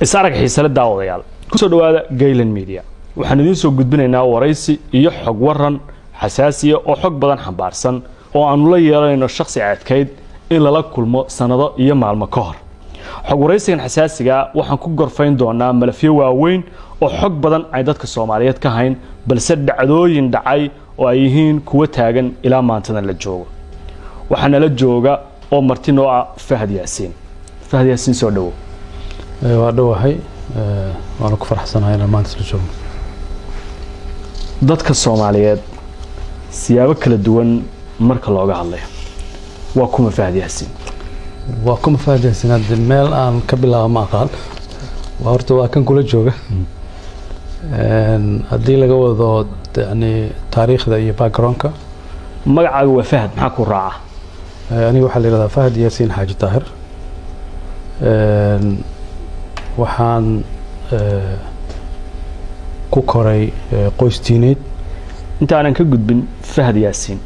isarag xiisale daawadayaal ku soo dhawaada Gaylan Media waxaan idin soo gudbinaynaa waraysi iyo xog waran xasaasi ah oo xog badan xambaarsan oo aanu la yeelanayno shakhsi adkeyd in la kulmo sanado iyo maalmo ka hor xog waraysigan xasaasiga waxaan ku gorfayn doonaa malafyo waaweyn oo xog badan ay dadka Soomaaliyeed ka hayn balse dhacdooyin dhacay oo ay yihiin kuwa taagan ilaa maantana la joogo waxaana la jooga oo martino ah Fahad Yaasiin soo dhawo waa dhawahay waana ku faraxsanahay inaan maanta la joogo dadka Soomaaliyeed siyaabo kala duwan marka looga hadlayo waa kuma Fahad Yaasiin hadda meel aan ka bilaabo ma aqaan waa horta waa kan kula jooga haddii laga wado yani taariikhda iyo backgroundka magacaaga waa Fahad maxaa ku raaca aniga waxaa la yiraahdaa Fahad Yaasiin Xaaji Taahir waxaan ku koray qoys diineed inta aanan ka gudbin Fahad Yaasiin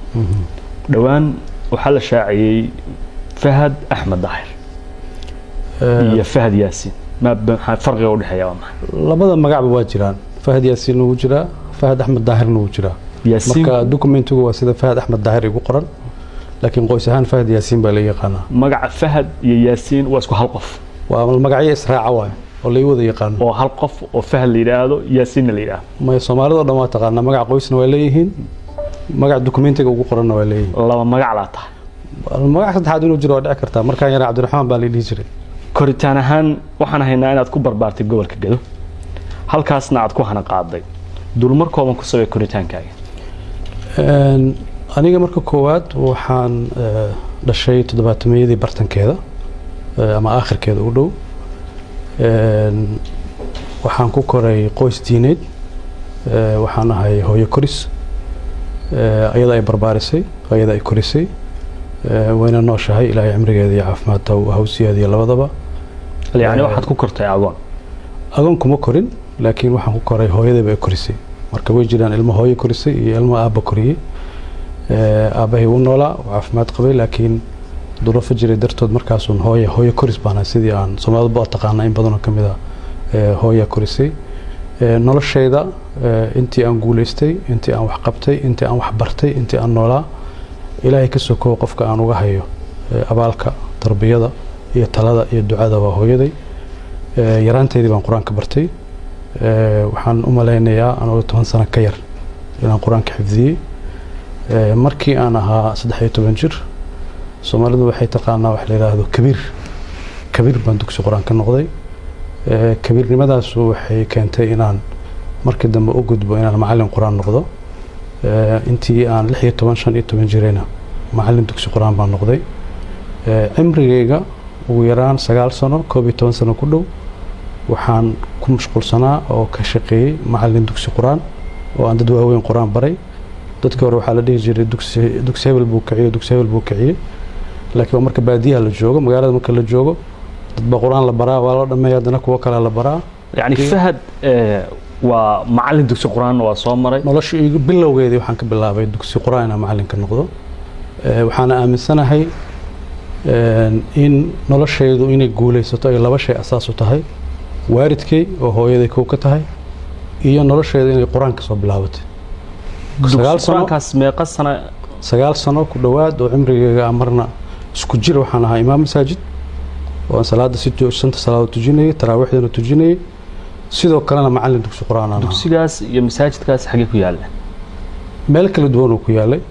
dhawaan waxaa la shaaciyay Fahad Axmed Daahir iyo Fahad Yaasiin ma farqiga u dhaxeeya waa maxay labada magacba waa jiraan Fahad Yaasiin uu jira Fahad Axmed Daahir uu jira marka documentigu waa sida Fahad Axmed Daahir igu qoran laakiin qoys ahaan Fahad Yaasiin baa la yaqaanaa magaca Fahad iyo Yaasiin waa isku hal qof waa magacyo israaca waay oo la wada yaqaan oo hal qof oo Fahad la yiraahdo Yaasiin la yiraahdo ma Soomaalidu dhammaan taqaana magac qoysna waa leeyihiin magac documentiga ugu qoran waa leeyihiin laba magac la tahay magac saddexaad inuu jiro dhici kartaa markaan yara Cabdiraxmaan baa la dhihi jiray koritaan ahaan waxaan haynaa inaad ku barbaartay gobolka Gado halkaasna aad ku hana qaaday dulmar kooban ku sabay koritaankaaga aniga marka koowaad waxaan dhashay 7-meeyadii bartankeeda ama aakhirkeeda u dhow waxaan ku koray qoys diineed waxaan ahay hooyo koris ayada ay barbaarisay ayada ay korisay wayna nooshahay ilaahay cimrigeeda iyo caafimaadka uu hawsiyeeda labadaba yani waxaad ku kortay agoon kuma korin laakiin waxaan ku koray hooyadayba ay korisay marka way jiraan ilmo hooyo korisay iyo ilmo aabba koriyay aabahay uu noolaa caafimaad qabay laakiin duruufo jiray dartood markaasuun hooyo koris baana sidii aan Soomaalidu baa taqaanaa in badan oo kamid ah hooyo korisay noloshayda intii aan guuleystay intii aan wax qabtay intii aan wax bartay intii aan noolaa ilaahay ka soo koob qofka aan uga hayo abaalka tarbiyada iyo talada iyo ducada waa hooyaday yaraanteedii baan quraanka bartay waxaan u maleynayaa anoo 10 sano ka yar inaan quraanka xifdiyay markii aan ahaa 13 jir Soomaalidu waxay taqaanaa wax la yiraahdo kabiir baan dugsi quraan ka noqday kabiirnimadaas waxay keentay inaan markii dambe u gudbo inaan macallin quraan noqdo intii aan 16-15 jirayna macallin dugsi quraan baan noqday cimrigayga ugu yaraan 9 sano 12 sano ku dhow waxaan ku mashquulsanaa oo ka shaqeeyay macallin dugsi quraan oo aan dad waaweyn quraan baray dadka hore waxaa la dhihi jiray dugsi hebel buu kiciyay laakiin marka baadiyaha la joogo magaalada marka la joogo dad ba quraan la baraa waa la dhameeyaa dana kuwa kale la baraa yani Fahad waa macallin dugsi quraan waa soo maray nolosha igu bilowgeedii waxaan ka bilaabay dugsi quraan inaan macallin ka noqdo waxaan aaminsanahay in noloshaydu inay guuleysato ay laba shay asaas u tahay waalidkay oo hooyaday kow ka tahay iyo noloshaydu inay quraan ka soo bilaabatay 9 sano ku dhawaad oo cimrigayga marna isku jir waxaan ahaa imaam masaajid oo salaada 6 salaad tujinay taraawiixdana tujinay sidoo kalena macallin dugsi quraan ah dugsigaas iyo masaajidkaas xagee ku yaala meel kala duwan ku yaalay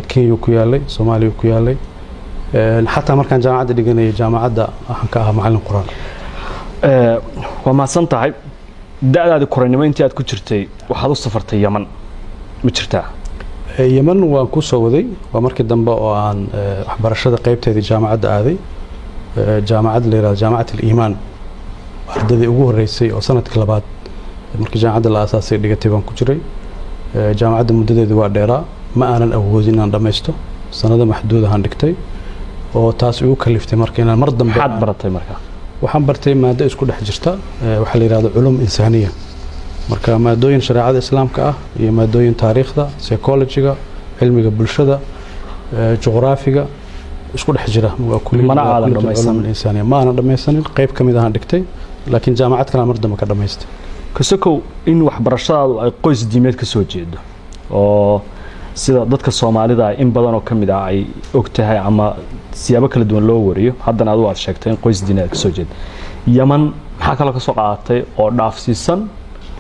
Kenya ku yaalay Soomaaliya ku yaalay xataa markaan jaamacadda dhiganay jaamacadda waxaan ka ahaa macallin quraan waa ma san tahay da'daada koranimo intii aad ku jirtay waxaad u safartay Yaman ma jirtaa Yaman waan ku soo waday waa markii dambe oo aan waxbarashada qaybteedii jaamacadda aaday jaamacad leeyahay jaamacad Iimaan ardadii ugu horeysay oo sanadkii labaad markii jaamacadda la aasaasay dhigatay baan ku jiray jaamacadda muddadeedu waa dheeraa ma aanan awoodin inaan dhameysto sanado maxduud ah aan dhigtay oo taas igu kaliftay markii inaan mar dambe maxaad baratay marka waxaan bartay maado isku dhex jirta waxa la yiraahdo culum insaaniya marka maadooyin shariicada islaamka ah iyo maadooyin taariikhda psychology-ga cilmiga bulshada juqraafiga isku dhex jira waa kulli mana aadan dhameysan insaaniya ma aanan dhameysanin qayb kamid ah dhigtay laakiin jaamacad kale mar dambe ka dhamaystay kasokow in waxbarashadaadu ay qoys diimeed ka soo jeedo oo sida dadka Soomaalida in badan oo kamid ah ay ogtahay ama siyaabo kala duwan loo wariyo haddana aad sheegtay in qoys diimeed ka soo jeedo Yaman maxaa kale ka soo qaadatay oo dhaafsiisan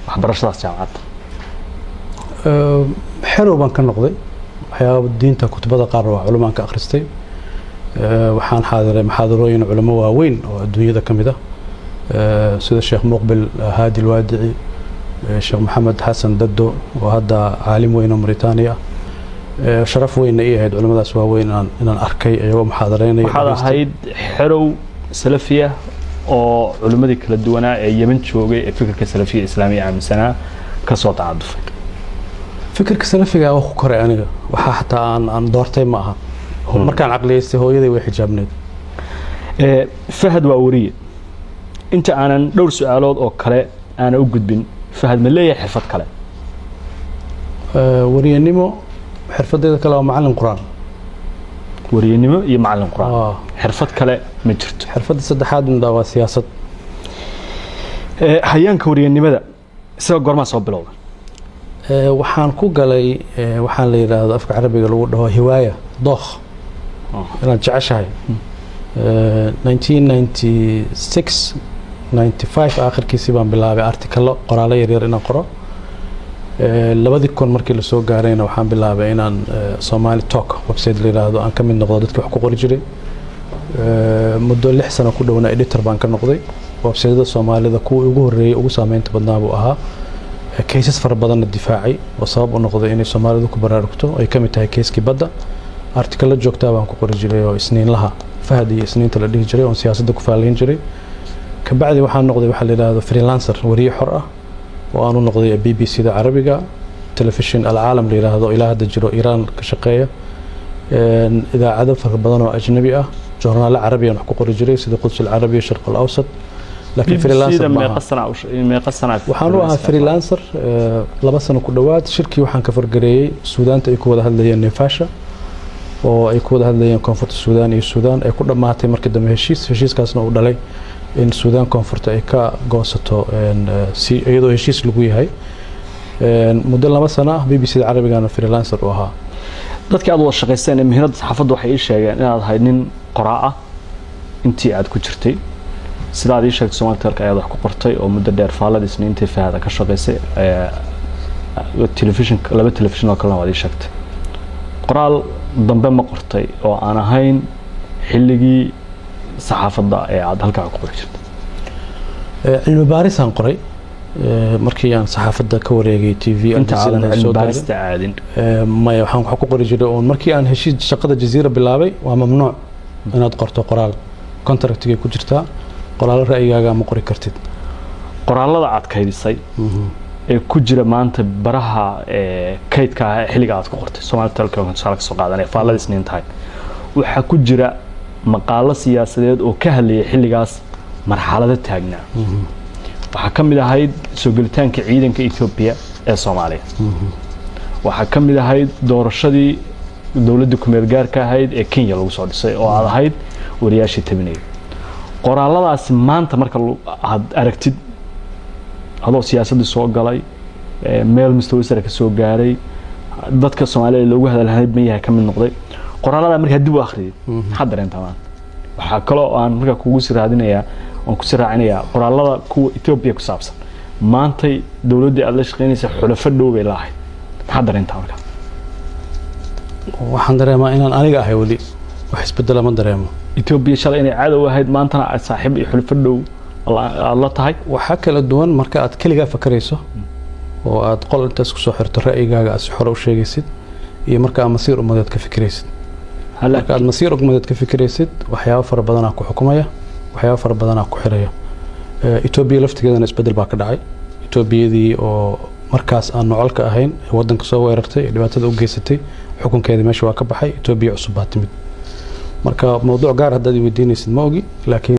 waxbarashadaas jaamacadda xerow baan ka noqday waxyaabo diinta kutubada qaar oo culumaan ka akhristay waxaan xaadiray muxaadarooyin culimo waaweyn oo adduunyada kamid ah sida Sheekh Muqbil Haadi Alwaadici Sheekh Maxamed Xasan Daddo oo hadda caalim weyn oo Mauritania sharaf weyn ay ahayd culimadaas waaweyn inaan arkay ayagoo muxaadareynaya waxaad ahayd xerow salafiya oo culimadii kala duwanaa ee Yemen joogay ee fikirka salafiga islaamiga aaminsanaa ka soo tacadufay fikirka salafiga oo ku koray aniga waxa xataa aan doortay ma aha markaan aqliyeystay hooyaday way xijaabneed Fahad waa wariye inta aanan dhowr su'aalood oo kale aan u gudbin Fahad ma leeyahay xirfad kale wariyanimo xirfadeeda kale waa macallin quraan wariyanimo iyo macallin quraan xirfad kale ma jirto xirfadda saddexaad waa siyaasad hayaanka wariyanimada isaga goorma soo bilowday waxaan ku galay waxaan la yiraahdo afka carabiga lagu dhaho hiwaaya dookh inaan jeceshahay 1996 95 aakhirkiisii baan bilaabay artikalo qoraalo yaryar inaan qoro labadii kun markii la soo gaarayna waxaan bilaabay inaan Somali Talk website la yiraahdo aan ka mid noqdo dadka wax ku qori jiray muddo 6 sano ku dhawna editor baan ka noqday website-da Soomaalida kuwa ugu horeeyay ugu saameynta badnaa buu ahaa cases fara badan difaacay oo sabab u noqday inay Soomaalidu ku baraarugto ay ka mid tahay case-kii badda article joogta baan ku qori jiray oo isniinlaha Fahad iyo isniinta la dhihi jiray oo siyaasadda ku faalayn jiray ka bacdi waxaan noqday waxa la yiraahdo freelancer wariye xor ah oo aan u noqday BBC-da Carabiga television al-caalam la yiraahdo ilaa hadda jiro Iran ka shaqeeya idaacado fara badan oo ajnabi ah joornaal carabi aan wax ku qori jiray sida Quds al-Arabiya Sharq al-Awsat laakiin freelancer ma waxaan u ahaa freelancer 2 sano ku dhawaad shirkii waxaan ka fargareeyay Suudaanta ay ku wada hadlayeen Neefasha oo ay ku wada hadlayeen koonfurta Suudaan iyo Suudaan ay ku dhamaatay markii dambe heshiiskaasna uu dhalay in Suudaan koonfurta ay ka goosato si iyadoo heshiis lagu yahay muddo 2 sano ah BBC-da Carabiga freelancer u ahaa dadkii aad wada shaqaysteen mihnada saxaafadda waxay ii sheegeen inaad ahayd nin qoraa ah intii aad ku jirtay sidaad ii sheegtay Soomaaliyeed ayaad wax ku qortay oo muddo dheer faalada isniintii Fahad ka shaqaysay television laba television oo kale waad ii sheegtay qoraal dambe ma qortay oo aan ahayn xilligii saxaafadda ee aad halka ku qori jirtay cilmi baaris aan qoray markii aan saxaafadda ka wareegay TV inta aan cilmi baarista aadin ma waxaan wax ku qori jiray oo markii aan heshiis shaqada Jazeera bilaabay waa mamnuuc inaad qorto qoraal contractiga ku jirta qoraal ra'yigaaga ma qori kartid qoraalada aad kaydisay ee ku jira maanta baraha kaydka xilliga aad ku qortay Soomaaliyeed Telecom ka soo qaadanay faalada isniin tahay waxa ku jira maqaalo siyaasadeed oo ka hadlayay xilligaas marxalada taagnaa waxa kamid ahayd soo galitaanka ciidanka Ethiopia ee Soomaaliya waxa kamid ahayd doorashadii dawladda ku meel gaarka ahayd ee Kenya lagu soo dhisay oo aad ahayd wariyaashii tabinay qoraaladaas maanta marka aad aragtid adoo siyaasadda soo galay meel mustawa sare ka soo gaaray dadka Soomaaliyeed loogu hadalhay ma yahay kamid noqday qoraalada marka dib u akhriyay maxaa dareentay waxa kale oo aan marka kugu siraadinayaa oo ku siraacinayaa qoraalada kuwa Ethiopia ku saabsan maantay dawladda aad la shaqeynaysa xulafo dhow bay lahayd maxaa dareentay marka waxaan dareemaa inaan aniga ahay wali wax isbedel ma dareemo Ethiopia shalay inay cadow ahayd maantana ay saaxiib iyo xulafo dhow la tahay waxa kala duwan marka aad kaliga fakarayso oo aad qol intaas ku soo xirto ra'yigaaga as xor u sheegaysid iyo marka aad masiir umadeed ka fikiraysid marka aad masiir umadeed ka fikiraysid waxyaabo fara badan ku xukumaya waxyaabo fara badan ku xiraya Ethiopia laftigeedana isbedel baa ka dhacay Ethiopiyadii oo markaas aan nocolka ahayn wadanka soo weerartay dhibaatada u geysatay xukunkeeda meesha waa ka baxay Ethiopia cusub baa timid marka mowduuc gaar hadda weydiinaysid ma ogi laakiin